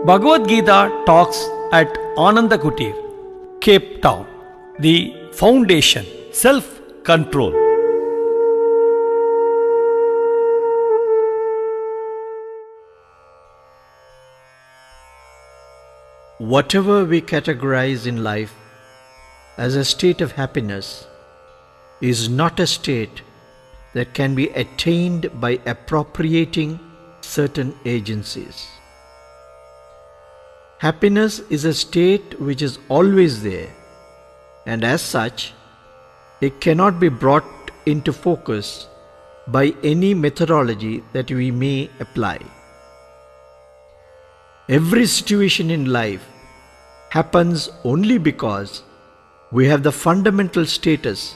Bhagavad Geetha talks at Ananda Kutir, Cape Town. The foundation, self-control. Whatever we categorize in life as a state of happiness is not a state that can be attained by appropriating certain agencies. Happiness is a state which is always there, and as such, it cannot be brought into focus by any methodology that we may apply. Every situation in life happens only because we have the fundamental status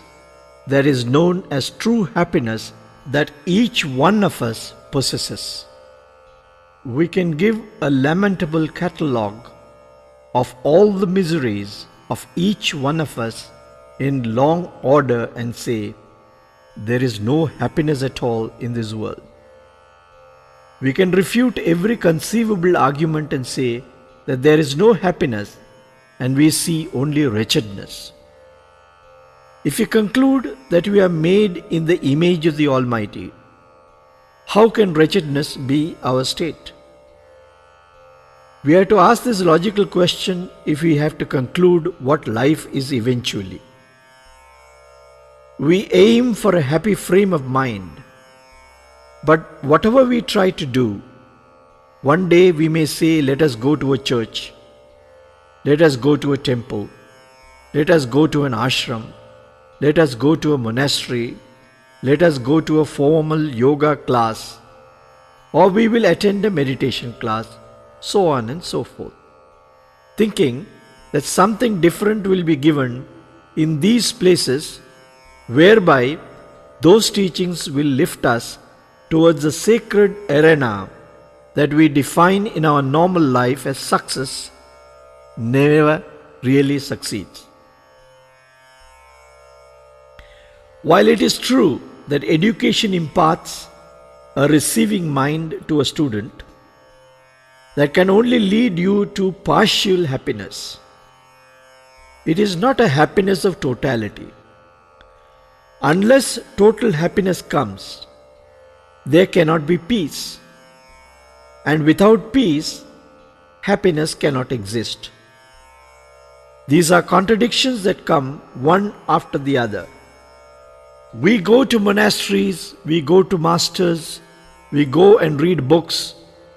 that is known as true happiness that each one of us possesses. We can give a lamentable catalogue of all the miseries of each one of us in long order and say, there is no happiness at all in this world. We can refute every conceivable argument and say that there is no happiness and we see only wretchedness. If we conclude that we are made in the image of the Almighty, how can wretchedness be our state? We have to ask this logical question if we have to conclude what life is eventually. We aim for a happy frame of mind, but whatever we try to do, one day we may say, let us go to a church, let us go to a temple, let us go to an ashram, let us go to a monastery, let us go to a formal yoga class, or we will attend a meditation class, so on and so forth, thinking that something different will be given in these places whereby those teachings will lift us towards the sacred arena that we define in our normal life as success never really succeeds. While it is true that education imparts a receiving mind to a student, that can only lead you to partial happiness. It is not a happiness of totality. Unless total happiness comes, there cannot be peace. And without peace, happiness cannot exist. These are contradictions that come one after the other. We go to monasteries, we go to masters, we go and read books,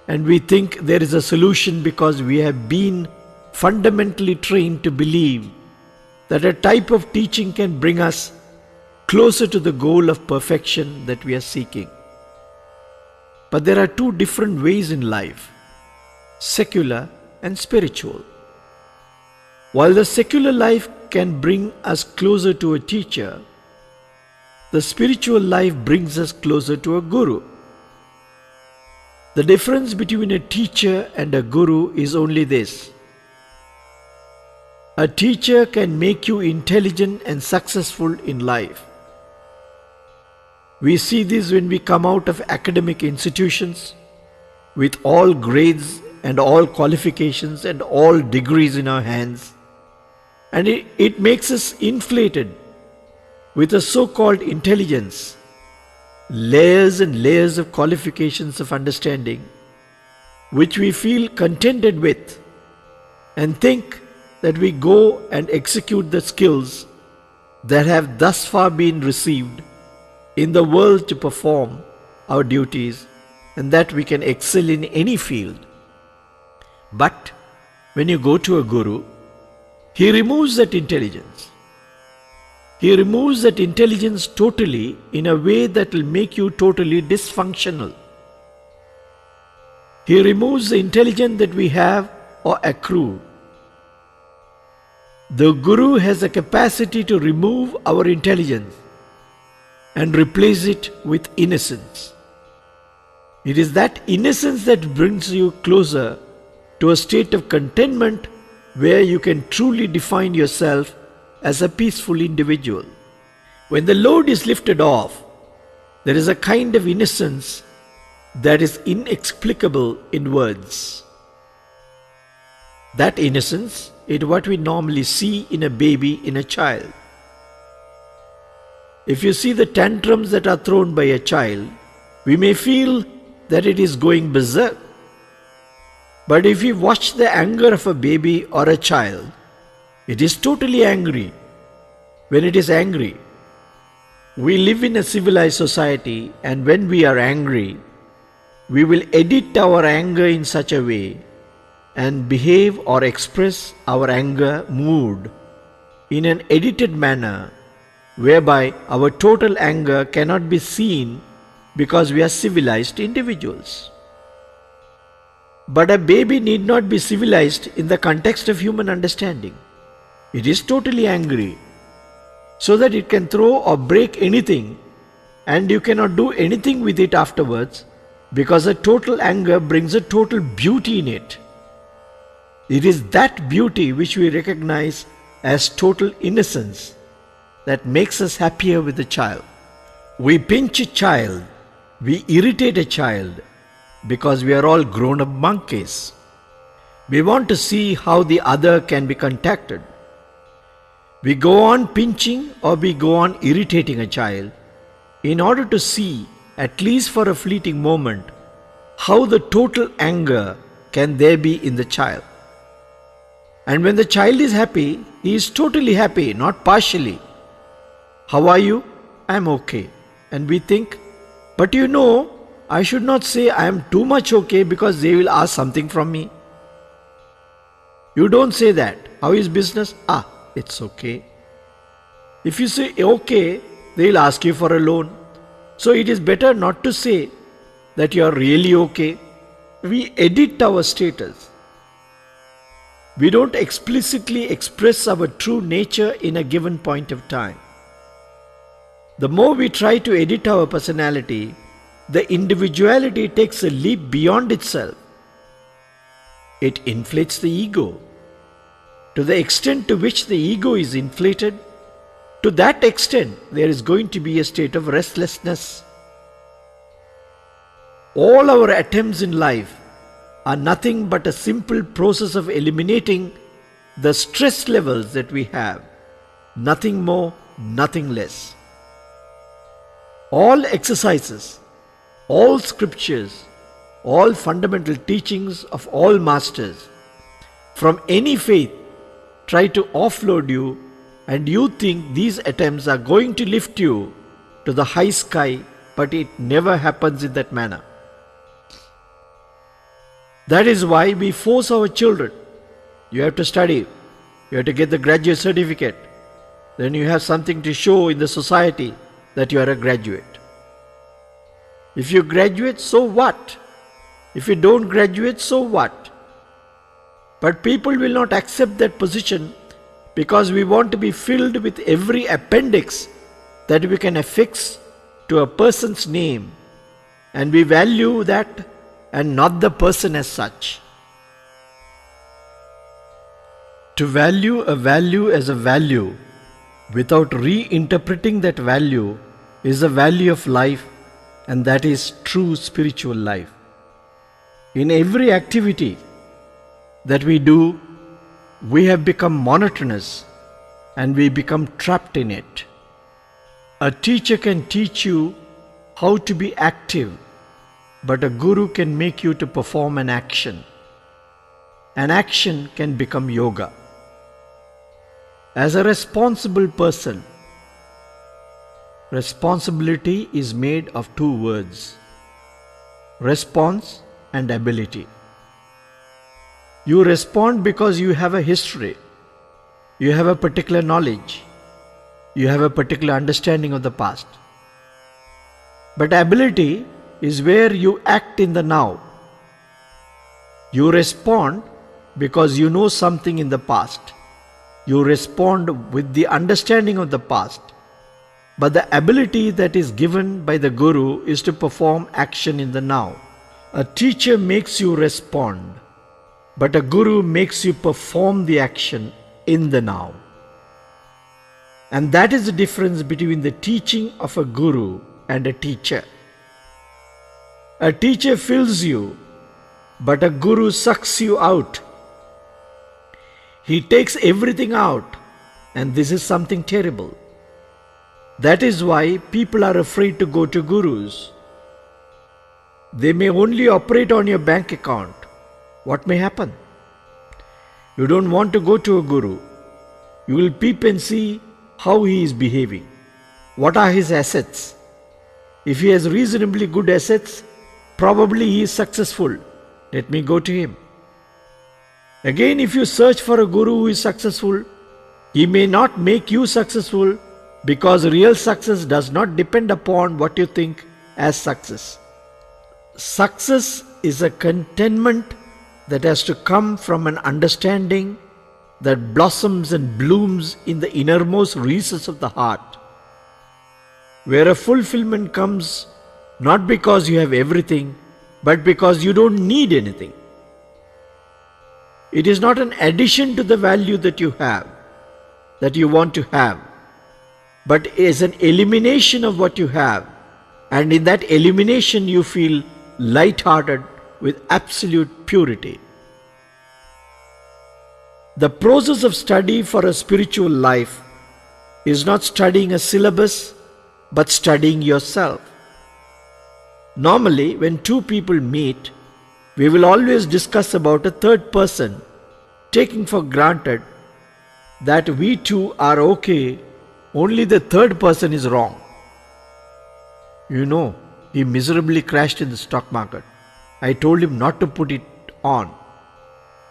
and we think there is a solution because we have been fundamentally trained to believe that a type of teaching can bring us closer to the goal of perfection that we are seeking. But there are two different ways in life, secular and spiritual. While the secular life can bring us closer to a teacher, the spiritual life brings us closer to a guru. The difference between a teacher and a guru is only this. A teacher can make you intelligent and successful in life. We see this when we come out of academic institutions with all grades and all qualifications and all degrees in our hands. And it makes us inflated with a so-called intelligence, layers and layers of qualifications of understanding, which we feel contented with and think that we go and execute the skills that have thus far been received in the world to perform our duties and that we can excel in any field. But when you go to a guru, he removes that intelligence. He removes that intelligence totally in a way that will make you totally dysfunctional. He removes the intelligence that we have or accrue. The Guru has the capacity to remove our intelligence and replace it with innocence. It is that innocence that brings you closer to a state of contentment where you can truly define yourself as a peaceful individual. When the load is lifted off, there is a kind of innocence that is inexplicable in words. That innocence is what we normally see in a baby, in a child. If you see the tantrums that are thrown by a child, we may feel that it is going berserk. But if we watch the anger of a baby or a child, it is totally angry. When it is angry, we live in a civilized society, and when we are angry, we will edit our anger in such a way and behave or express our anger mood in an edited manner, whereby our total anger cannot be seen because we are civilized individuals. But a baby need not be civilized in the context of human understanding. It is totally angry, so that it can throw or break anything, and you cannot do anything with it afterwards, because a total anger brings a total beauty in it. It is that beauty which we recognize as total innocence that makes us happier with the child. We pinch a child, we irritate a child, because we are all grown-up monkeys. We want to see how the other can be contacted. We go on pinching or we go on irritating a child in order to see, at least for a fleeting moment, how the total anger can there be in the child. And when the child is happy, he is totally happy, not partially. How are you? I am okay. And we think, but you know, I should not say I am too much okay because they will ask something from me. You don't say that. How is business? It's okay. If you say okay, they will ask you for a loan. So it is better not to say that you are really okay. We edit our status. We don't explicitly express our true nature in a given point of time. The more we try to edit our personality, the individuality takes a leap beyond itself. It inflates the ego. To the extent to which the ego is inflated, to that extent there is going to be a state of restlessness. All our attempts in life are nothing but a simple process of eliminating the stress levels that we have. Nothing more, nothing less. All exercises, all scriptures, all fundamental teachings of all masters, from any faith, try to offload you, and you think these attempts are going to lift you to the high sky, but it never happens in that manner. That is why we force our children. You have to study, you have to get the graduate certificate, then you have something to show in the society that you are a graduate. If you graduate, so what? If you don't graduate, so what? But people will not accept that position because we want to be filled with every appendix that we can affix to a person's name, and we value that and not the person as such. To value a value as a value without reinterpreting that value is the value of life, and that is true spiritual life. In every activity that we do, we have become monotonous and we become trapped in it. A teacher can teach you how to be active, but a guru can make you to perform an action. An action can become yoga. As a responsible person, responsibility is made of two words: response and ability. You respond because you have a history, you have a particular knowledge, you have a particular understanding of the past. But ability is where you act in the now. You respond because you know something in the past. You respond with the understanding of the past. But the ability that is given by the Guru is to perform action in the now. A teacher makes you respond, but a Guru makes you perform the action in the now. And that is the difference between the teaching of a Guru and a teacher. A teacher fills you, but a Guru sucks you out. He takes everything out, and this is something terrible. That is why people are afraid to go to gurus. They may only operate on your bank account. What may happen? You don't want to go to a guru. You will peep and see how he is behaving. What are his assets? If he has reasonably good assets, probably he is successful. Let me go to him. Again, if you search for a guru who is successful, he may not make you successful, because real success does not depend upon what you think as success. Success is a contentment that has to come from an understanding that blossoms and blooms in the innermost recesses of the heart, where a fulfillment comes not because you have everything, but because you don't need anything. It is not an addition to the value that you have, that you want to have, but is an elimination of what you have, and in that elimination you feel light-hearted with absolute purity. The process of study for a spiritual life is not studying a syllabus, but studying yourself. Normally, when two people meet, we will always discuss about a third person, taking for granted that we two are okay, only the third person is wrong. You know, he miserably crashed in the stock market. I told him not to put it on.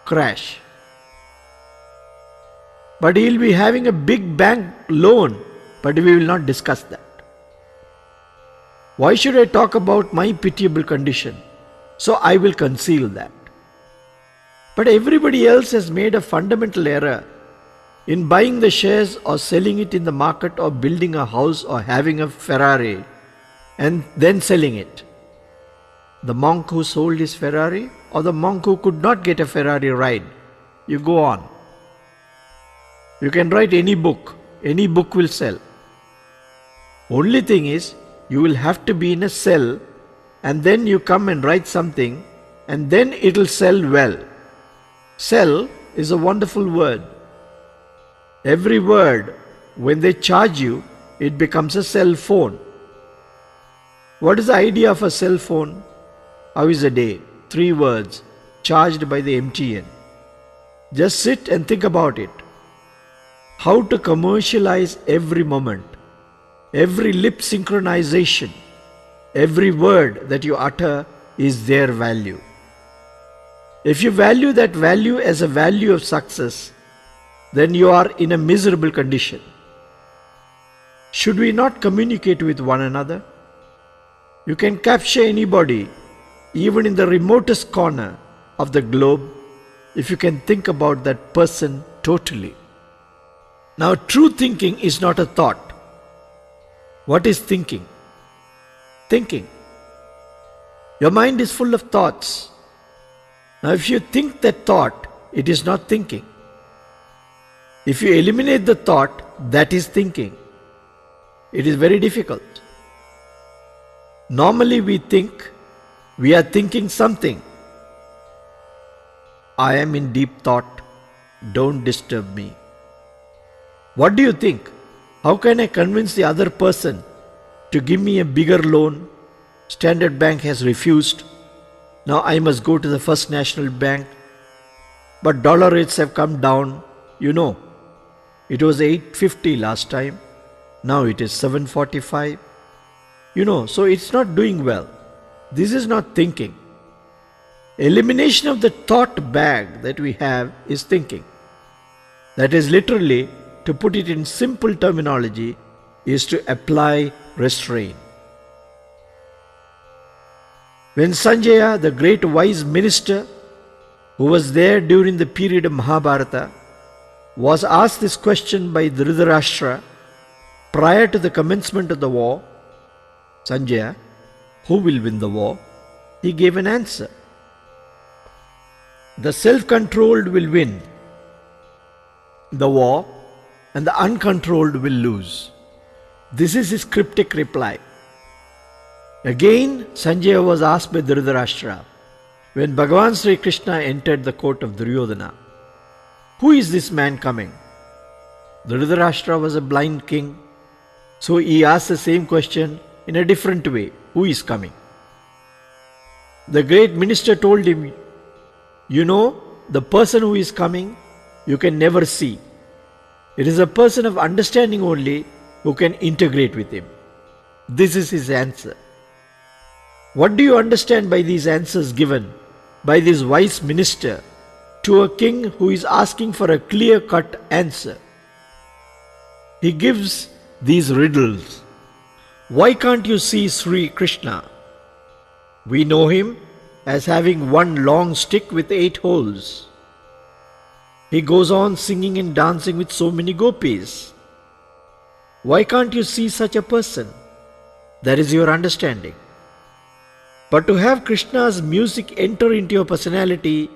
Crash. But he will be having a big bank loan, but we will not discuss that. Why should I talk about my pitiable condition? So I will conceal that. But everybody else has made a fundamental error in buying the shares or selling it in the market or building a house or having a Ferrari and then selling it. The monk who sold his Ferrari or the monk who could not get a Ferrari ride? You go on. You can write any book will sell. Only thing is, you will have to be in a cell, and then you come and write something, and then it will sell well. Sell is a wonderful word. Every word, when they charge you, it becomes a cell phone. What is the idea of a cell phone? How is a day? 3 words, charged by the MTN. Just sit and think about it. How to commercialize every moment, every lip synchronization, every word that you utter is their value. If you value that value as a value of success, then you are in a miserable condition. Should we not communicate with one another? You can capture anybody, even in the remotest corner of the globe, if you can think about that person totally. Now, true thinking is not a thought. What is thinking? Thinking. Your mind is full of thoughts. Now, if you think that thought, it is not thinking. If you eliminate the thought, that is thinking. It is very difficult. Normally we think we are thinking something. I am in deep thought. Don't disturb me. What do you think? How can I convince the other person to give me a bigger loan? Standard Bank has refused. Now I must go to the First National Bank. But dollar rates have come down. You know, it was 850 last time. Now it is 745. You know, so it's not doing well. This is not thinking. Elimination of the thought bag that we have is thinking. That is literally, to put it in simple terminology, is to apply restraint. When Sanjaya, the great wise minister who was there during the period of Mahabharata, was asked this question by Dhritarashtra prior to the commencement of the war, Sanjaya, who will win the war? He gave an answer. The self-controlled will win the war and the uncontrolled will lose. This is his cryptic reply. Again, Sanjaya was asked by Dhritarashtra when Bhagavan Sri Krishna entered the court of Duryodhana, Who is this man coming? Dhritarashtra was a blind king, so he asked the same question in a different way. Who is coming? The great minister told him, you know, the person who is coming, you can never see. It is a person of understanding only who can integrate with him. This is his answer. What do you understand by these answers given by this wise minister to a king who is asking for a clear-cut answer? He gives these riddles. Why can't you see Sri Krishna? We know him as having one long stick with 8 holes. He goes on singing and dancing with so many gopis. Why can't you see such a person? That is your understanding. But to have Krishna's music enter into your personality,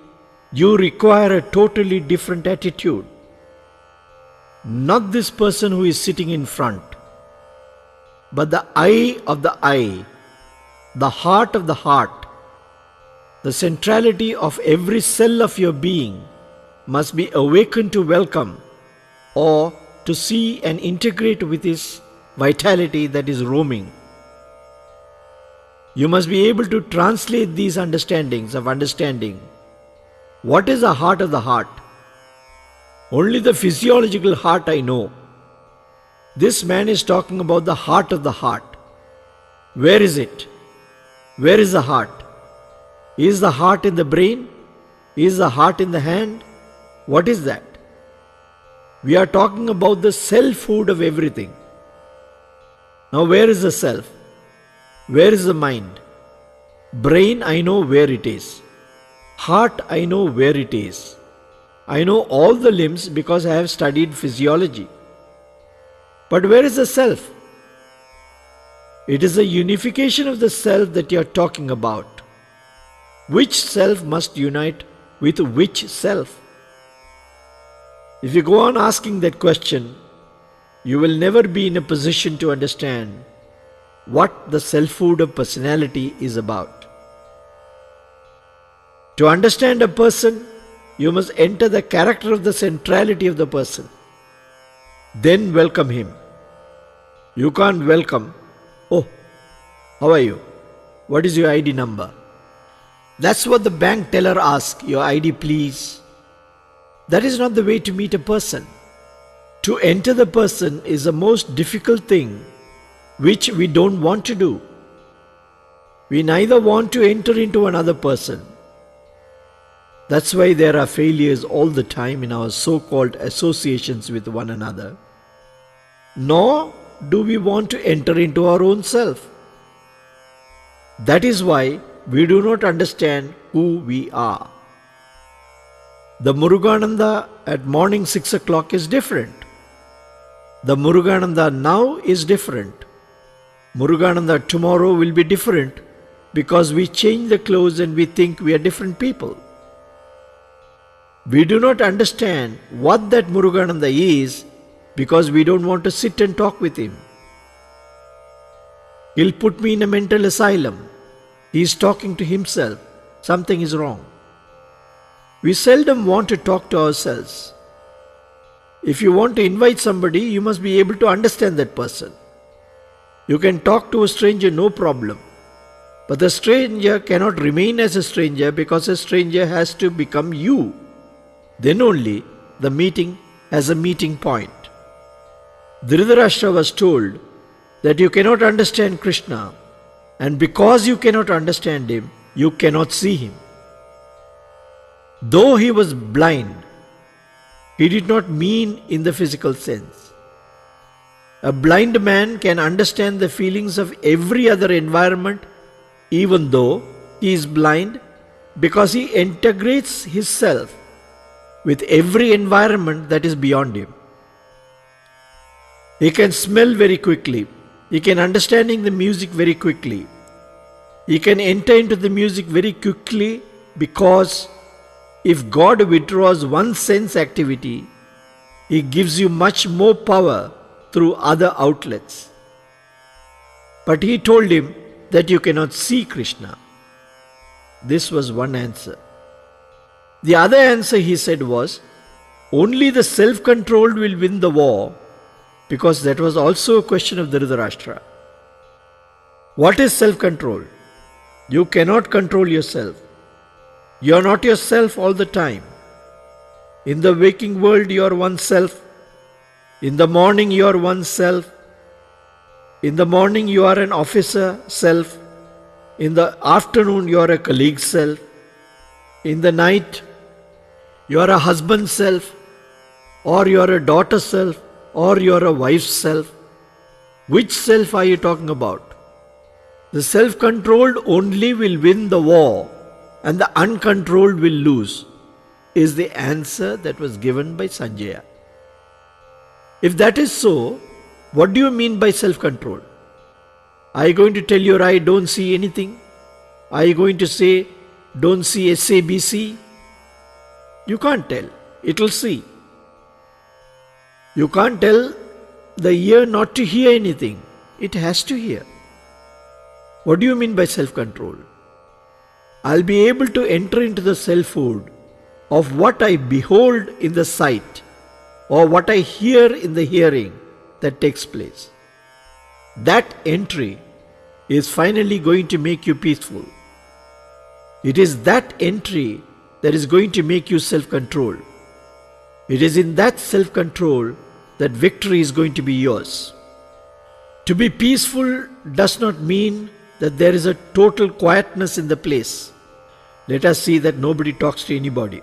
you require a totally different attitude. Not this person who is sitting in front, but the eye of the eye, the heart of the heart, the centrality of every cell of your being must be awakened to welcome or to see and integrate with his vitality that is roaming. You must be able to translate these understandings of understanding. What is the heart of the heart? Only the physiological heart I know. This man is talking about the heart of the heart. Where is it? Where is the heart? Is the heart in the brain? Is the heart in the hand? What is that? We are talking about the self-food of everything. Now where is the self? Where is the mind? Brain, I know where it is. Heart, I know where it is. I know all the limbs because I have studied physiology. But where is the self? It is the unification of the self that you are talking about. Which self must unite with which self? If you go on asking that question, you will never be in a position to understand what the self-food of personality is about. To understand a person, you must enter the character of the centrality of the person. Then welcome him. You can't welcome, oh, how are you? What is your ID number? That's what the bank teller asks, your ID please. That is not the way to meet a person. To enter the person is the most difficult thing which we don't want to do. We neither want to enter into another person. That's why there are failures all the time in our so-called associations with one another. Nor do we want to enter into our own self. That is why we do not understand who we are. The Murugananda at morning 6 o'clock is different. The Murugananda now is different. Murugananda tomorrow will be different because we change the clothes and we think we are different people. We do not understand what that Murugananda is because we don't want to sit and talk with him. He'll put me in a mental asylum. He is talking to himself. Something is wrong. We seldom want to talk to ourselves. If you want to invite somebody, you must be able to understand that person. You can talk to a stranger, no problem. But the stranger cannot remain as a stranger because a stranger has to become you. Then only the meeting has a meeting point. Dhritarashtra was told that you cannot understand Krishna, and because you cannot understand him, you cannot see him. Though he was blind, he did not mean in the physical sense. A blind man can understand the feelings of every other environment even though he is blind because he integrates his self with every environment that is beyond him. He can smell very quickly. He can understanding the music very quickly. He can enter into the music very quickly because if God withdraws one sense activity, He gives you much more power through other outlets. But he told him that you cannot see Krishna. This was one answer. The other answer he said was, only the self-controlled will win the war, because that was also a question of Dhritarashtra. What is self-control? You cannot control yourself. You are not yourself all the time. In the waking world you are oneself. In the morning you are oneself. In the morning you are an officer self. In the afternoon you are a colleague self. In the night you are a husband self, or you are a daughter self, or you are a wife self. Which self are you talking about? The self-controlled only will win the war, and the uncontrolled will lose, is the answer that was given by Sanjaya. If that is so, what do you mean by self-control? Are you going to tell your eye, don't see anything? Are you going to say, don't see SABC? You can't tell. It will see. You can't tell the ear not to hear anything. It has to hear. What do you mean by self-control? I'll be able to enter into the selfhood of what I behold in the sight, or what I hear in the hearing that takes place. That entry is finally going to make you peaceful. It is that entry that is going to make you self-control. It is in that self-control that victory is going to be yours. To be peaceful does not mean that there is a total quietness in the place. Let us see that nobody talks to anybody.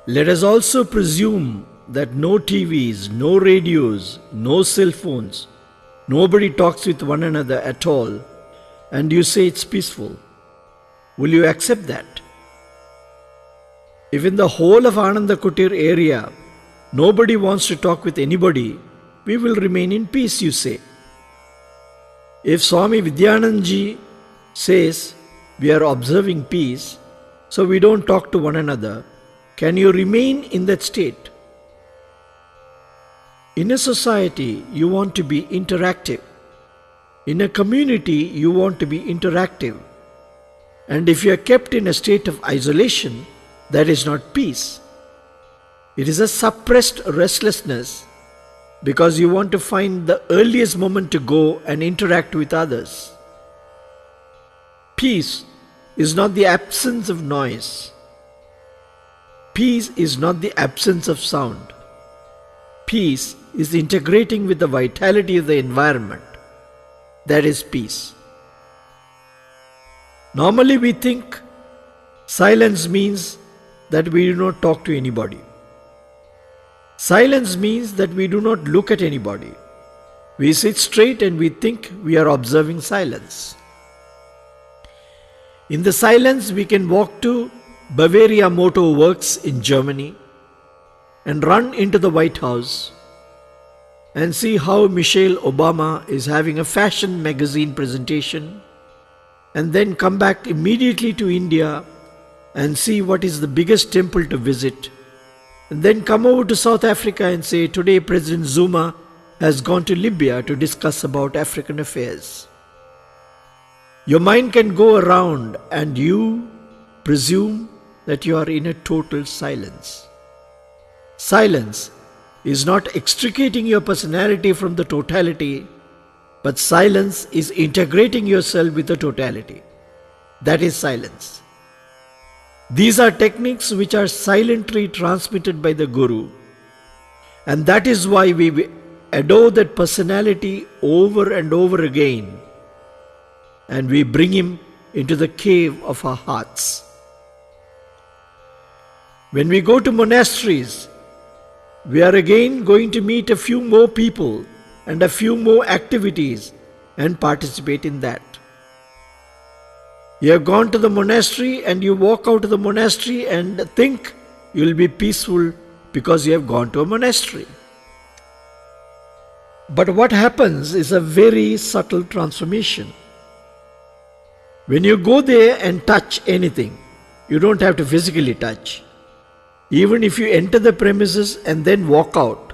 Let us also presume that no TVs, no radios, no cell phones, nobody talks with one another at all, and you say it's peaceful. Will you accept that? If in the whole of Ananda Kutir area nobody wants to talk with anybody, we will remain in peace, you say. If Swami Vidyanandaji says we are observing peace, so we don't talk to one another, can you remain in that state? In a society, you want to be interactive. In a community, you want to be interactive. And if you are kept in a state of isolation, that is not peace. It is a suppressed restlessness, because you want to find the earliest moment to go and interact with others. Peace is not the absence of noise. Peace is not the absence of sound. Peace is integrating with the vitality of the environment. That is peace. Normally we think silence means that we do not talk to anybody. Silence means that we do not look at anybody. We sit straight and we think we are observing silence. In the silence we can walk to Bavaria Motor Works in Germany and run into the White House and see how Michelle Obama is having a fashion magazine presentation, and then come back immediately to India and see what is the biggest temple to visit, and then come over to South Africa and say, today President Zuma has gone to Libya to discuss about African affairs. Your mind can go around and you presume that you are in a total silence. Silence is not extricating your personality from the totality, but silence is integrating yourself with the totality. That is silence. These are techniques which are silently transmitted by the Guru, and that is why we adore that personality over and over again, and we bring him into the cave of our hearts. When we go to monasteries, we are again going to meet a few more people and a few more activities and participate in that. You have gone to the monastery and you walk out of the monastery and think you will be peaceful because you have gone to a monastery. But what happens is a very subtle transformation. When you go there and touch anything, you don't have to physically touch. Even if you enter the premises and then walk out,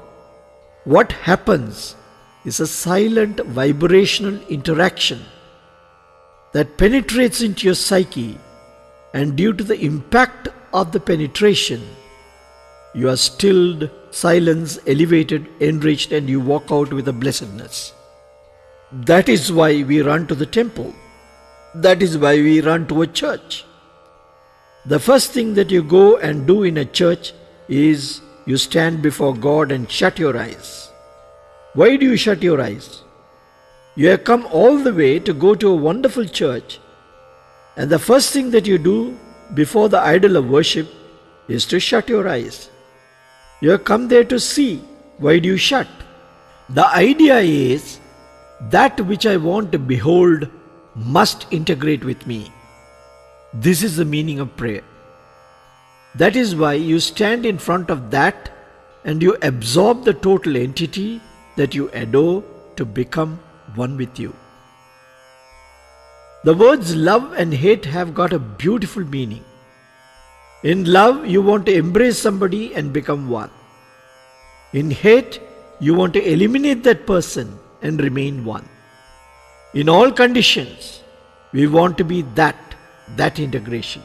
what happens is a silent vibrational interaction that penetrates into your psyche, and due to the impact of the penetration, you are stilled silence, elevated, enriched, and you walk out with a blessedness. That is why we run to the temple. That is why we run to a church. The first thing that you go and do in a church is you stand before God and shut your eyes. Why do you shut your eyes? You have come all the way to go to a wonderful church, and the first thing that you do before the idol of worship is to shut your eyes. You have come there to see. Why do you shut? The idea is that which I want to behold must integrate with me. This is the meaning of prayer. That is why you stand in front of that and you absorb the total entity that you adore to become one with you. The words love and hate have got a beautiful meaning. In love, you want to embrace somebody and become one. In hate, you want to eliminate that person and remain one. In all conditions, we want to be that integration.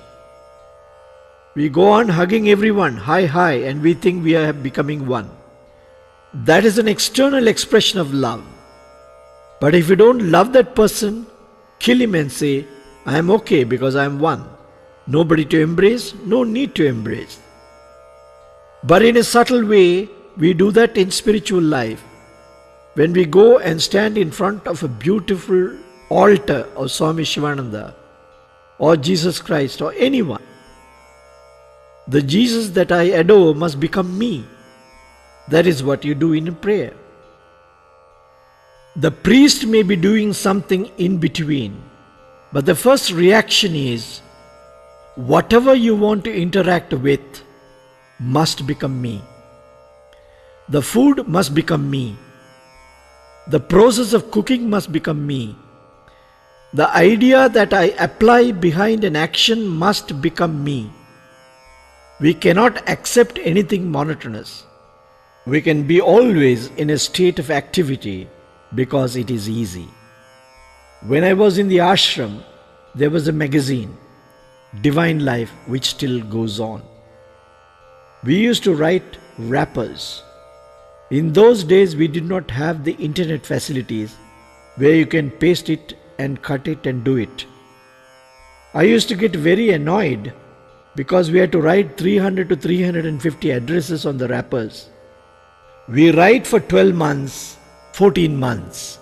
We go on hugging everyone, hi, and we think we are becoming one. That is an external expression of love. But if you don't love that person, kill him and say, I am okay because I am one. Nobody to embrace, no need to embrace. But in a subtle way, we do that in spiritual life. When we go and stand in front of a beautiful altar of Swami Shivananda or Jesus Christ or anyone, the Jesus that I adore must become me. That is what you do in a prayer. The priest may be doing something in between, but the first reaction is, whatever you want to interact with must become me. The food must become me. The process of cooking must become me. The idea that I apply behind an action must become me. We cannot accept anything monotonous. We can be always in a state of activity because it is easy. When I was in the ashram, there was a magazine, Divine Life, which still goes on. We used to write wrappers. In those days, we did not have the internet facilities where you can paste it and cut it and do it. I used to get very annoyed because we had to write 300 to 350 addresses on the wrappers. We write for 12 months, 14 months.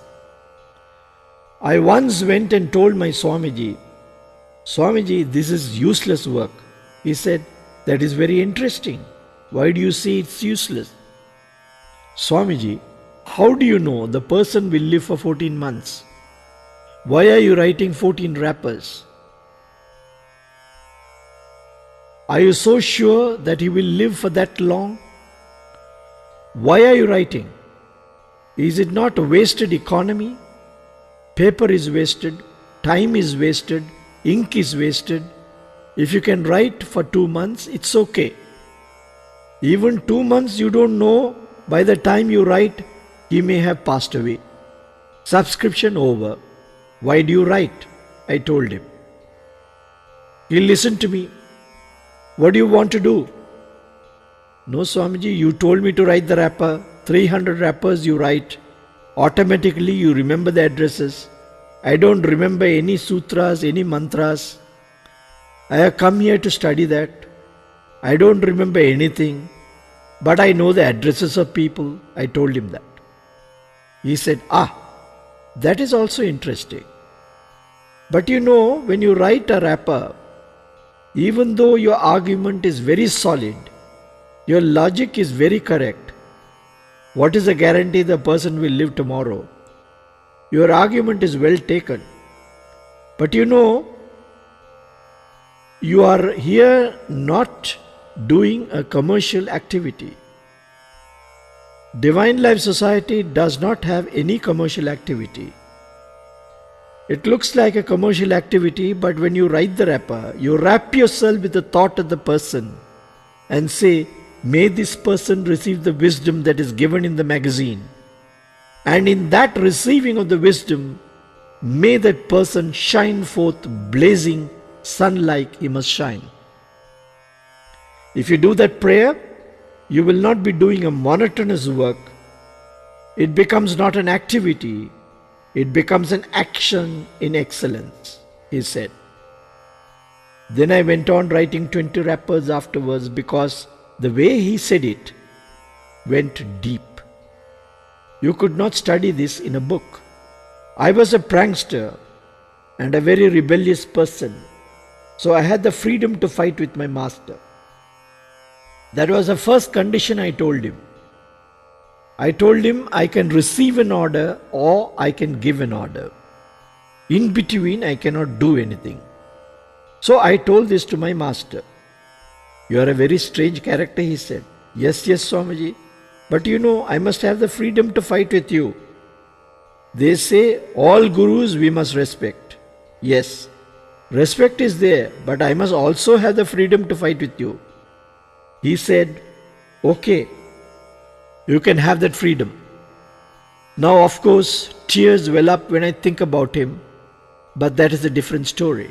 I once went and told my Swamiji, Swamiji, this is useless work. He said, that is very interesting. Why do you say it's useless? Swamiji, how do you know the person will live for 14 months? Why are you writing 14 wrappers? Are you so sure that he will live for that long? Why are you writing? Is it not a wasted economy? Paper is wasted, time is wasted, ink is wasted. If you can write for 2 months, it's okay. Even 2 months you don't know, by the time you write, he may have passed away. Subscription over. Why do you write? I told him. He listened to me. What do you want to do? No, Swamiji, you told me to write the wrapper. 300 wrappers you write. Automatically you remember the addresses. I don't remember any sutras, any mantras. I have come here to study that. I don't remember anything. But I know the addresses of people. I told him that. He said, that is also interesting. But you know, when you write a wrapper, even though your argument is very solid, your logic is very correct, what is the guarantee the person will live tomorrow? Your argument is well taken. But you know, you are here not doing a commercial activity. Divine Life Society does not have any commercial activity. It looks like a commercial activity, but when you write the wrapper, you wrap yourself with the thought of the person and say, may this person receive the wisdom that is given in the magazine. And in that receiving of the wisdom, may that person shine forth blazing sun like he must shine. If you do that prayer, you will not be doing a monotonous work. It becomes not an activity, it becomes an action in excellence, he said. Then I went on writing 20 rappers afterwards because the way he said it went deep. You could not study this in a book. I was a prankster and a very rebellious person, so I had the freedom to fight with my master. That was the first condition I told him. I told him I can receive an order or I can give an order. In between, I cannot do anything. So I told this to my master. You are a very strange character, he said. Yes, Swamiji. But you know, I must have the freedom to fight with you. They say all gurus we must respect. Yes, respect is there, but I must also have the freedom to fight with you. He said, okay, you can have that freedom. Now, of course, tears well up when I think about him, but that is a different story.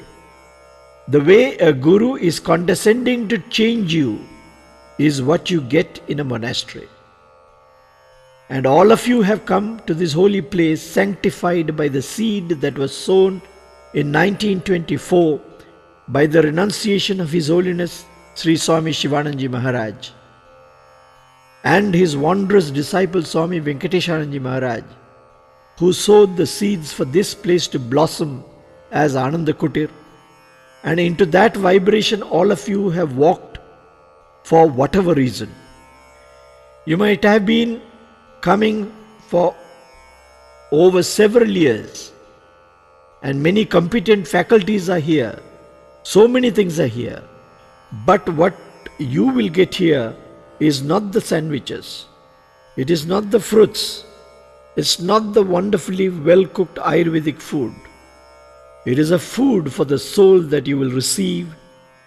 The way a guru is condescending to change you is what you get in a monastery. And all of you have come to this holy place sanctified by the seed that was sown in 1924 by the renunciation of His Holiness Sri Swami Shivananji Maharaj and his wondrous disciple Swami Venkatesharanji Maharaj, who sowed the seeds for this place to blossom as Ananda Kutir. And into that vibration all of you have walked for whatever reason. You might have been coming for over several years, and many competent faculties are here. So many things are here. But what you will get here is not the sandwiches. It is not the fruits. It's not the wonderfully well-cooked Ayurvedic food. It is a food for the soul that you will receive,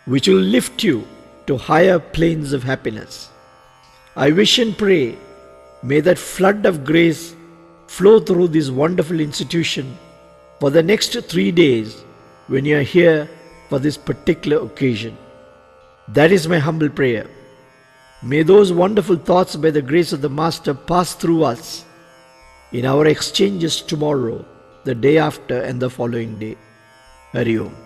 which will lift you to higher planes of happiness. I wish and pray, may that flood of grace flow through this wonderful institution for the next 3 days when you are here for this particular occasion. That is my humble prayer. May those wonderful thoughts by the grace of the Master pass through us in our exchanges tomorrow, the day after and the following day. Hari Om.